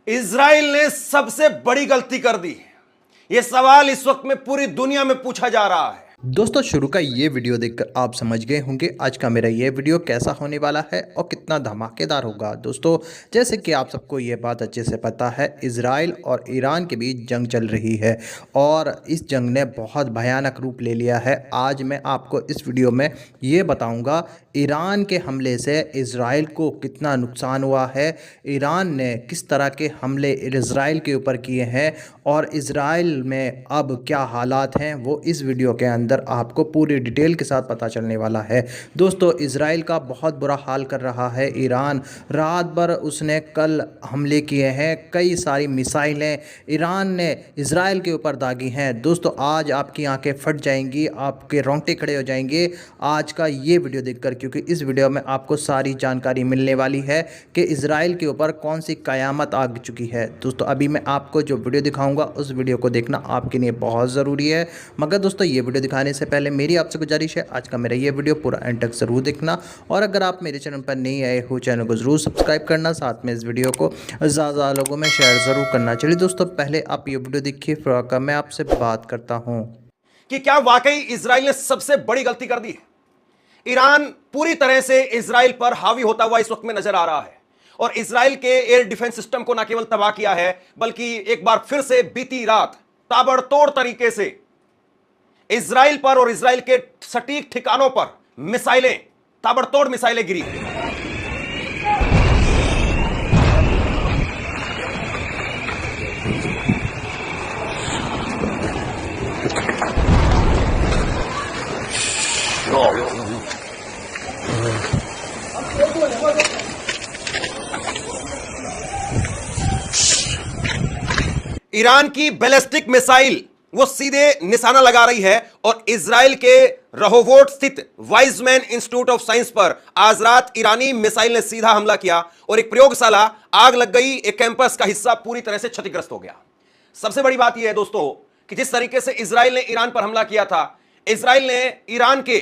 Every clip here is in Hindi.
इजराइल ने सबसे बड़ी गलती कर दी। यह सवाल इस वक्त में पूरी दुनिया में पूछा जा रहा है। दोस्तों शुरू का ये वीडियो देखकर आप समझ गए होंगे आज का मेरा ये वीडियो कैसा होने वाला है और कितना धमाकेदार होगा। दोस्तों जैसे कि आप सबको ये बात अच्छे से पता है, इजराइल और ईरान के बीच जंग चल रही है और इस जंग ने बहुत भयानक रूप ले लिया है। आज मैं आपको इस वीडियो में ये बताऊंगा ईरान के हमले से इजराइल को कितना नुकसान हुआ है, ईरान ने किस तरह के हमले इजराइल के ऊपर किए हैं और इजराइल में अब क्या हालात हैं, वो इस वीडियो के अंदर आपको पूरी डिटेल के साथ पता चलने वाला है। दोस्तों इजराइल का बहुत बुरा हाल कर रहा है ईरान। रात भर उसने कल हमले किए हैं, कई सारी मिसाइलें ईरान ने इजराइल के ऊपर दागी हैं। दोस्तों आज आपकी आंखें फट जाएंगी, आपके रोंगटे खड़े हो जाएंगे आज का ये वीडियो देखकर, क्योंकि इस वीडियो में आपको सारी जानकारी मिलने वाली है कि इजराइल के ऊपर कौन सी कयामत आ चुकी है। दोस्तों अभी मैं आपको जो वीडियो दिखाऊंगा उस वीडियो को देखना आपके लिए बहुत ज़रूरी है। मगर दोस्तों ये वीडियो दिखाने से पहले मेरी आपसे गुजारिश है, आज का मेरा ये वीडियो पूरा एंड तक जरूर देखना और अगर आप मेरे चैनल पर नहीं आए हो चैनल को जरूर सब्सक्राइब करना, साथ में इस वीडियो को ज़्यादा लोगों में शेयर ज़रूर करना। चलिए दोस्तों पहले आप ये वीडियो देखिए, फिर आकर मैं आपसे बात करता हूँ कि क्या वाकई इजराइल ने सबसे बड़ी गलती कर दी है। ईरान पूरी तरह से इजराइल पर हावी होता हुआ इस वक्त में नजर आ रहा है और इजराइल के एयर डिफेंस सिस्टम को न केवल तबाह किया है बल्कि एक बार फिर से बीती रात ताबड़तोड़ तरीके से इजराइल पर और इजराइल के सटीक ठिकानों पर मिसाइलें, ताबड़तोड़ मिसाइलें गिरी। ईरान की बैलिस्टिक मिसाइल वो सीधे निशाना लगा रही है और इजराइल के रहोवोट स्थित वाइजमैन इंस्टीट्यूट ऑफ साइंस पर आज रात ईरानी मिसाइल ने सीधा हमला किया और एक प्रयोगशाला आग लग गई, एक कैंपस का हिस्सा पूरी तरह से क्षतिग्रस्त हो गया। सबसे बड़ी बात यह है दोस्तों कि जिस तरीके से इजराइल ने ईरान पर हमला किया था, इजराइल ने ईरान के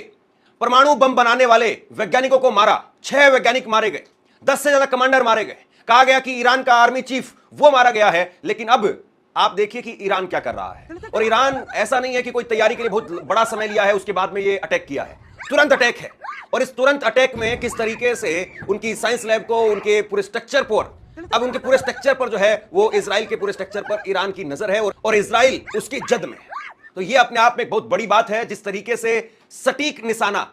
परमाणु बम बनाने वाले वैज्ञानिकों को मारा, 6 वैज्ञानिक मारे गए, 10 से ज्यादा कमांडर मारे गए। कहा गया कि ईरान का आर्मी चीफ वो मारा गया है, लेकिन अब आप देखिए कि ईरान क्या कर रहा है। और ईरान ऐसा नहीं है कि कोई तैयारी के लिए बहुत बड़ा समय लिया है उसके बाद में ये अटैक किया है, तुरंत अटैक है। और इस तुरंत अटैक में किस तरीके से उनकी साइंस लैब को, उनके पूरे स्ट्रक्चर पर, अब उनके पूरे स्ट्रक्चर पर जो है वो इजराइल के पूरे स्ट्रक्चर पर ईरान की नजर है और इजराइल उसकी जद में। तो ये अपने आप में एक बहुत बड़ी बात है। जिस तरीके से सटीक निशाना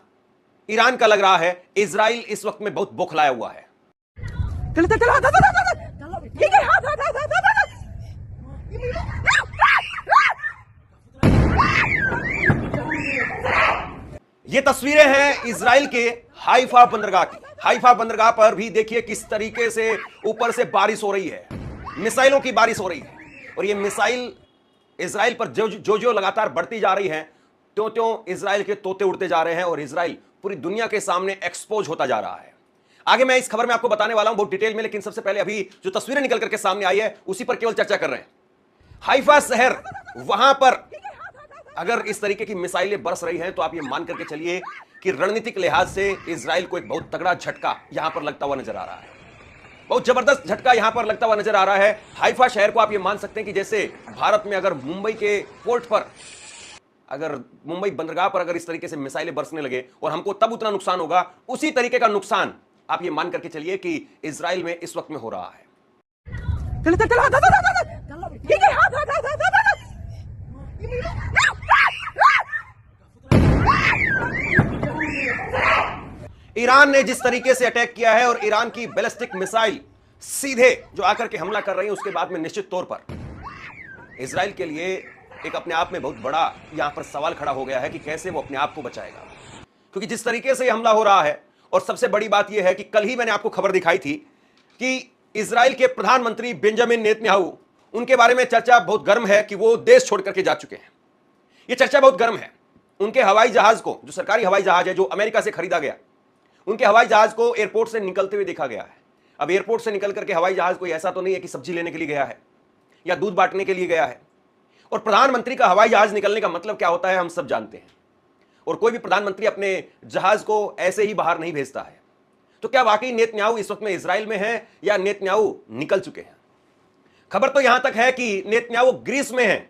ईरान का लग रहा है, इजराइल इस वक्त में बहुत बौखलाया हुआ है। ये तस्वीरें हैं इजराइल के हाइफा बंदरगाह की। हाइफा बंदरगाह पर भी देखिए किस तरीके से ऊपर से बारिश हो रही है, मिसाइलों की बारिश हो रही है। और ये मिसाइल इजराइल पर जो जो लगातार बढ़ती जा रही है, त्यों त्यों इजराइल के तोते उड़ते जा रहे हैं और इजराइल पूरी दुनिया के सामने एक्सपोज होता जा रहा है। आगे मैं इस खबर में आपको बताने वाला हूं बहुत डिटेल में, लेकिन सबसे पहले अभी जो तस्वीरें निकल करके सामने आई है उसी पर केवल चर्चा कर रहे हैं। हाइफा शहर, वहां पर अगर इस तरीके की मिसाइलें बरस रही हैं तो आप ये मान करके चलिए कि रणनीतिक लिहाज से इजराइल को एक बहुत तगड़ा झटका यहां पर लगता हुआ नजर आ रहा है। बहुत जबरदस्त झटका यहां पर लगता हुआ नजर आ रहा है। हाइफा शहर को आप ये मान सकते हैं कि जैसे भारत में अगर मुंबई के पोर्ट पर, अगर मुंबई बंदरगाह पर अगर इस तरीके से मिसाइलें बरसने लगे और हमको तब उतना नुकसान होगा, उसी तरीके का नुकसान आप ये मान करके चलिए कि इजराइल में इस वक्त में हो रहा है। ईरान ने जिस तरीके से अटैक किया है और ईरान की बैलिस्टिक मिसाइल सीधे जो आकर के हमला कर रही है, उसके बाद में निश्चित तौर पर इजराइल के लिए एक अपने आप में बहुत बड़ा यहां पर सवाल खड़ा हो गया है कि कैसे वो अपने आप को बचाएगा। क्योंकि जिस तरीके से हमला हो रहा है, और सबसे बड़ी बात यह है कि कल ही मैंने आपको खबर दिखाई थी कि इजराइल के प्रधानमंत्री बेंजामिन नेतन्याहू, उनके बारे में चर्चा बहुत गर्म है कि वो देश छोड़ करके जा चुके हैं। यह चर्चा बहुत गर्म है। उनके हवाई जहाज को, जो सरकारी हवाई जहाज है जो अमेरिका से खरीदा गया, उनके हवाई जहाज को एयरपोर्ट से निकलते हुए देखा गया है। अब एयरपोर्ट से निकल करके हवाई जहाज कोई ऐसा तो नहीं है कि सब्जी लेने के लिए गया है या दूध बांटने के लिए गया है। और प्रधानमंत्री का हवाई जहाज निकलने का मतलब क्या होता है हम सब जानते हैं। और कोई भी प्रधानमंत्री अपने जहाज को ऐसे ही बाहर नहीं भेजता है। तो क्या वाकई नेतन्याहू इस वक्त में इजराइल में है या नेतन्याहू निकल चुके हैं? खबर तो यहां तक है कि नेतन्याहू ग्रीस में है।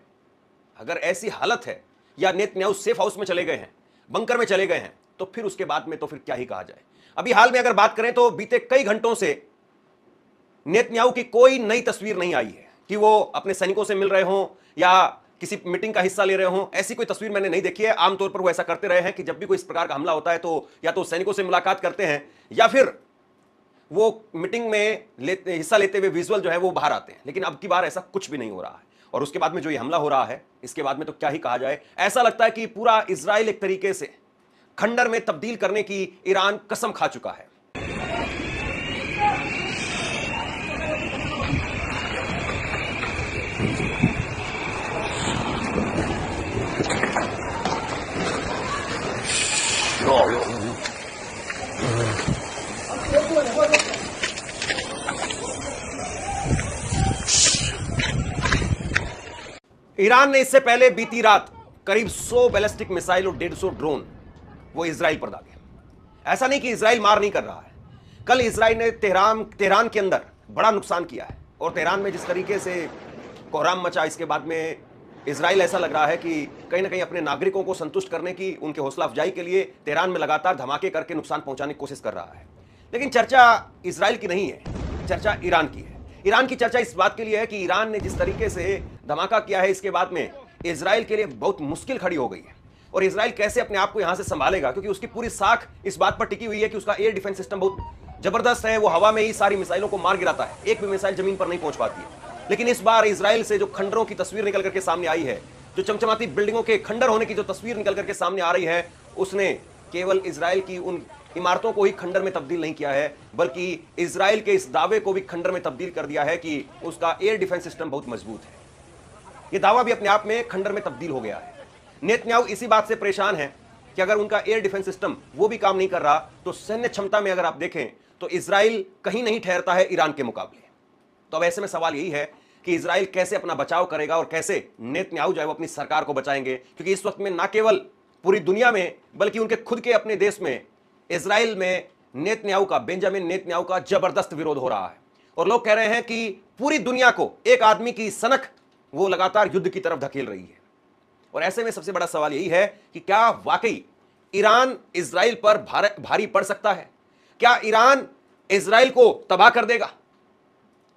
अगर ऐसी हालत है या नेतन्याहू सेफ हाउस में चले गए हैं, बंकर में चले गए हैं, तो फिर उसके बाद में तो फिर क्या ही कहा जाए। अभी हाल में अगर बात करें तो बीते कई घंटों से नेतन्याहू की कोई नई तस्वीर नहीं आई है कि वो अपने सैनिकों से मिल रहे हों या किसी मीटिंग का हिस्सा ले रहे हों। ऐसी कोई तस्वीर मैंने नहीं देखी है। आमतौर पर वो ऐसा करते रहे हैं कि जब भी कोई इस प्रकार का हमला होता है तो या तो सैनिकों से मुलाकात करते हैं या फिर वो मीटिंग में हिस्सा लेते हुए विजुअल जो है वो बाहर आते हैं। लेकिन अब की बार ऐसा कुछ भी नहीं हो रहा है। और उसके बाद में जो ये हमला हो रहा है, इसके बाद में तो क्या ही कहा जाए। ऐसा लगता है कि पूरा इजराइल एक तरीके से खंडर में तब्दील करने की ईरान कसम खा चुका है। ईरान ने इससे पहले बीती रात करीब 100 बैलिस्टिक मिसाइल और 150 ड्रोन वो इजराइल पर दागे। ऐसा नहीं कि इजराइल मार नहीं कर रहा है। कल इजराइल ने तेहरान के अंदर बड़ा नुकसान किया है। और तेहरान में जिस तरीके से कोहराम मचा, इसके बाद में इजराइल ऐसा लग रहा है कि कहीं ना कहीं अपने नागरिकों को संतुष्ट करने की, उनके हौसला अफजाई के लिए तेहरान में लगातार धमाके करके नुकसान पहुंचाने की कोशिश कर रहा है। लेकिन चर्चा इजराइल की नहीं है, चर्चा ईरान की है। ईरान की चर्चा इस बात के लिए है कि ईरान ने जिस तरीके से धमाका किया है, इसके बाद में इजराइल के लिए बहुत मुश्किल खड़ी हो गई है। और इजराइल कैसे अपने आप को यहां से संभालेगा, क्योंकि उसकी पूरी साख इस बात पर टिकी हुई है कि उसका एयर डिफेंस सिस्टम बहुत जबरदस्त है। वो हवा में ही सारी मिसाइलों को मार गिराता है, एक भी मिसाइल जमीन पर नहीं पहुंच पाती है। लेकिन इस बार इजराइल से जो खंडरों की तस्वीर निकल करके सामने आई है, जो चमचमाती बिल्डिंगों के खंडर होने की जो तस्वीर निकल करके सामने आ रही है, उसने केवल इजराइल की उन इमारतों को ही खंडर में तब्दील नहीं किया है, बल्कि इजराइल के इस दावे को भी खंडर में तब्दील कर दिया है कि उसका एयर डिफेंस सिस्टम बहुत मजबूत है। यह दावा भी अपने आप में खंडर में तब्दील हो गया है। नेतन्याहू इसी बात से परेशान है कि अगर उनका एयर डिफेंस सिस्टम वो भी काम नहीं कर रहा, तो सैन्य क्षमता में अगर आप देखें तो इजराइल कहीं नहीं ठहरता है ईरान के मुकाबले। तो अब ऐसे में सवाल यही है कि इजराइल कैसे अपना बचाव करेगा और कैसे नेतन्याहू जो है वो अपनी सरकार को बचाएंगे, क्योंकि इस वक्त में ना केवल पूरी दुनिया में बल्कि उनके खुद के अपने देश में, इजराइल में नेतन्याहू का, बेंजामिन नेतन्याहू का जबरदस्त विरोध हो रहा है। और लोग कह रहे हैं कि पूरी दुनिया को एक आदमी की सनक वो लगातार युद्ध की तरफ धकेल रही है। और ऐसे में सबसे बड़ा सवाल यही है कि क्या वाकई ईरान इजराइल पर भारी पड़ सकता है? क्या ईरान इजराइल को तबाह कर देगा?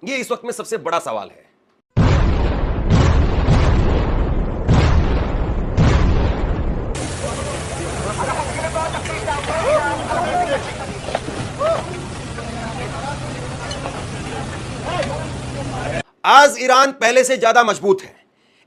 यह इस वक्त में सबसे बड़ा सवाल है। आज ईरान पहले से ज्यादा मजबूत है।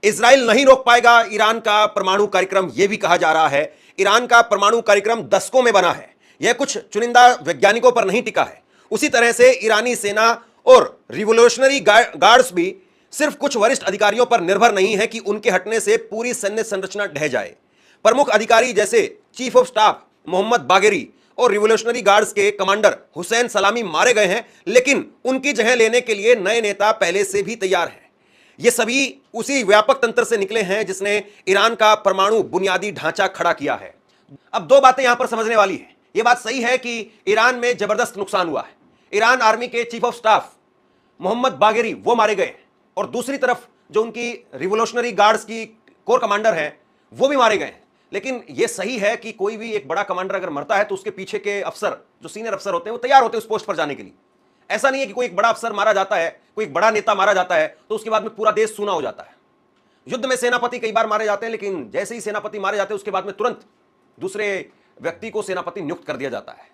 इजराइल नहीं रोक पाएगा ईरान का परमाणु कार्यक्रम, यह भी कहा जा रहा है। ईरान का परमाणु कार्यक्रम दशकों में बना है, यह कुछ चुनिंदा वैज्ञानिकों पर नहीं टिका है। उसी तरह से ईरानी सेना और रिवोल्यूशनरी गार्ड्स भी सिर्फ कुछ वरिष्ठ अधिकारियों पर निर्भर नहीं है कि उनके हटने से पूरी सैन्य संरचना ढह जाए। प्रमुख अधिकारी जैसे chief of staff Mohammad Bagheri और रिवोल्यूशनरी गार्ड्स के कमांडर हुसैन सलामी मारे गए हैं, लेकिन उनकी जगह लेने के लिए नए नेता पहले से भी तैयार हैं। ये सभी उसी व्यापक तंत्र से निकले हैं जिसने ईरान का परमाणु बुनियादी ढांचा खड़ा किया है। अब दो बातें यहां पर समझने वाली है। यह बात सही है कि ईरान में जबरदस्त नुकसान हुआ है। ईरान आर्मी के chief of staff Mohammad Bagheri वो मारे गए, और दूसरी तरफ जो उनकी रिवोल्यूशनरी गार्ड्स की कोर कमांडर हैं वो भी मारे गए। लेकिन यह सही है कि कोई भी एक बड़ा कमांडर अगर मरता है तो उसके पीछे के अफसर, जो सीनियर अफसर होते हैं, वो तैयार होते हैं उस पोस्ट पर जाने के लिए। ऐसा नहीं है कि कोई एक बड़ा अफसर मारा जाता है, कोई एक बड़ा नेता मारा जाता है तो उसके बाद में पूरा देश सूना हो जाता है। युद्ध में सेनापति कई बार मारे जाते हैं, लेकिन जैसे ही सेनापति मारे जाते हैं उसके बाद में तुरंत दूसरे व्यक्ति को सेनापति नियुक्त कर दिया जाता है।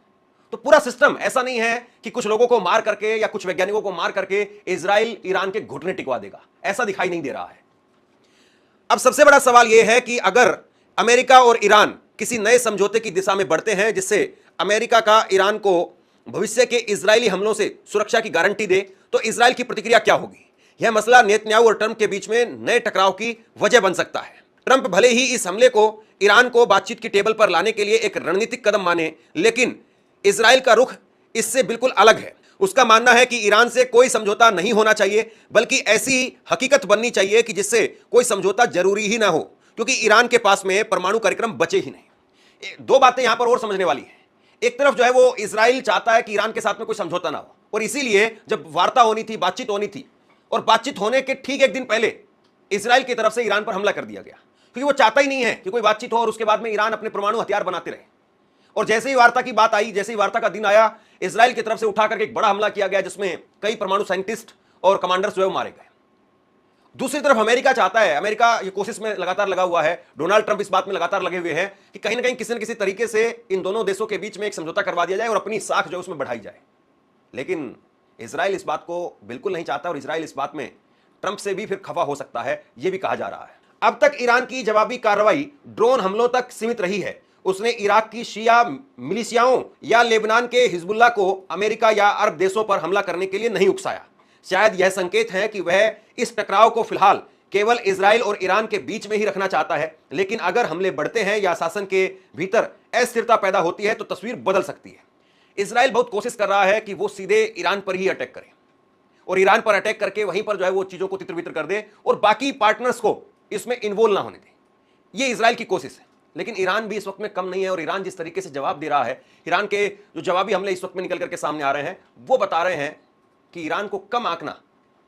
तो पूरा सिस्टम ऐसा नहीं है कि कुछ लोगों को मार करके या कुछ वैज्ञानिकों को मार करके इजराइल ईरान के घुटने टिकवा देगा, ऐसा दिखाई नहीं दे रहा है। अब सबसे बड़ा सवाल यह है कि अगर अमेरिका और ईरान किसी नए समझौते की दिशा में बढ़ते हैं जिससे अमेरिका का ईरान को भविष्य के इजरायली हमलों से सुरक्षा की गारंटी दे, तो इजराइल की प्रतिक्रिया क्या होगी? यह मसला नेतन्याहू और ट्रंप के बीच में नए टकराव की वजह बन सकता है। ट्रंप भले ही इस हमले को ईरान को बातचीत की टेबल पर लाने के लिए एक रणनीतिक कदम माने, लेकिन इजराइल का रुख इससे बिल्कुल अलग है। उसका मानना है कि ईरान से कोई समझौता नहीं होना चाहिए, बल्कि ऐसी हकीकत बननी चाहिए कि जिससे कोई समझौता जरूरी ही ना हो, क्योंकि ईरान के पास में परमाणु कार्यक्रम बचे ही नहीं। दो बातें यहां पर और समझने वाली है। एक तरफ जो है वो इजराइल चाहता है कि ईरान के साथ में कोई समझौता ना हो, और इसीलिए जब वार्ता होनी थी, बातचीत होनी थी, और बातचीत होने के ठीक एक दिन पहले इजराइल की तरफ से ईरान पर हमला कर दिया गया, क्योंकि वो चाहता ही नहीं है कि कोई बातचीत हो और उसके बाद में ईरान अपने परमाणु हथियार बनाते रहे। और जैसे ही वार्ता की बात आई, जैसे ही वार्ता का दिन आया, इजराइल की तरफ से उठा करके एक बड़ा हमला किया गया, जिसमें कई परमाणु साइंटिस्ट और कमांडर्स जो है मारे गए। दूसरी तरफ अमेरिका चाहता है, अमेरिका ये कोशिश में लगातार लगा हुआ है, डोनाल्ड ट्रंप इस बात में लगातार लगे हुए हैं कि कहीं ना कहीं किसी न किसी तरीके से इन दोनों देशों के बीच में एक समझौता करवा दिया जाए और अपनी साख जो है उसमें बढ़ाई जाए। लेकिन इजराइल इस बात को बिल्कुल नहीं चाहता, और इजराइल इस बात में ट्रंप से भी फिर खफा हो सकता है, यह भी कहा जा रहा है। अब तक ईरान की जवाबी कार्रवाई ड्रोन हमलों तक सीमित रही है। उसने इराक की शिया मिलिशियाओं या लेबनान के हिजबुल्लाह को अमेरिका या अरब देशों पर हमला करने के लिए नहीं उकसाया। शायद यह संकेत है कि वह इस टकराव को फिलहाल केवल इजराइल और ईरान के बीच में ही रखना चाहता है, लेकिन अगर हमले बढ़ते हैं या शासन के भीतर अस्थिरता पैदा होती है तो तस्वीर बदल सकती है। इजराइल बहुत कोशिश कर रहा है कि वो सीधे ईरान पर ही अटैक करे, और ईरान पर अटैक करके वहीं पर जो है वो चीजों को तितर बितर कर दे और बाकी पार्टनर्स को इसमें इन्वॉल्व ना होने दे। ये इजराइल की कोशिश है। लेकिन ईरान भी इस वक्त में कम नहीं है, और ईरान जिस तरीके से जवाब दे रहा है, ईरान के जो जवाबी हमले इस वक्त में निकल करके सामने आ रहे हैं, वो बता रहे हैं कि ईरान को कम आंकना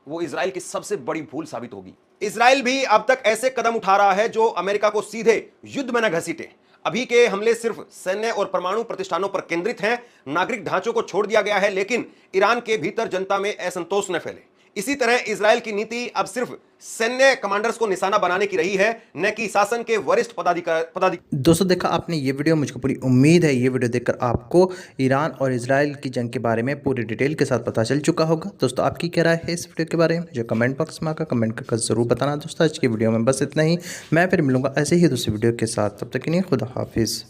वो इजराइल की सबसे बड़ी भूल साबित होगी। इजराइल भी अब तक ऐसे कदम उठा रहा है जो अमेरिका को सीधे युद्ध में न घसीटे। अभी के हमले सिर्फ सैन्य और परमाणु प्रतिष्ठानों पर केंद्रित हैं, नागरिक ढांचों को छोड़ दिया गया है, लेकिन ईरान के भीतर जनता में असंतोष न फैले। इसी तरह इजराइल की नीति अब सिर्फ सैन्य कमांडर्स को निशाना बनाने की रही है, न कि शासन के वरिष्ठ पदाधिकारी। दोस्तों देखा आपने ये वीडियो, मुझको पूरी उम्मीद है ये वीडियो देखकर आपको ईरान और इजराइल की जंग के बारे में पूरी डिटेल के साथ पता चल चुका होगा। दोस्तों आपकी क्या राय है इस वीडियो के बारे में, जो कमेंट बॉक्स में आकर कमेंट करके ज़रूर बताना। दोस्तों आज की वीडियो में बस इतना ही, मैं फिर मिलूंगा ऐसे ही दूसरी वीडियो के साथ, तब तक के लिए खुदा हाफिज़।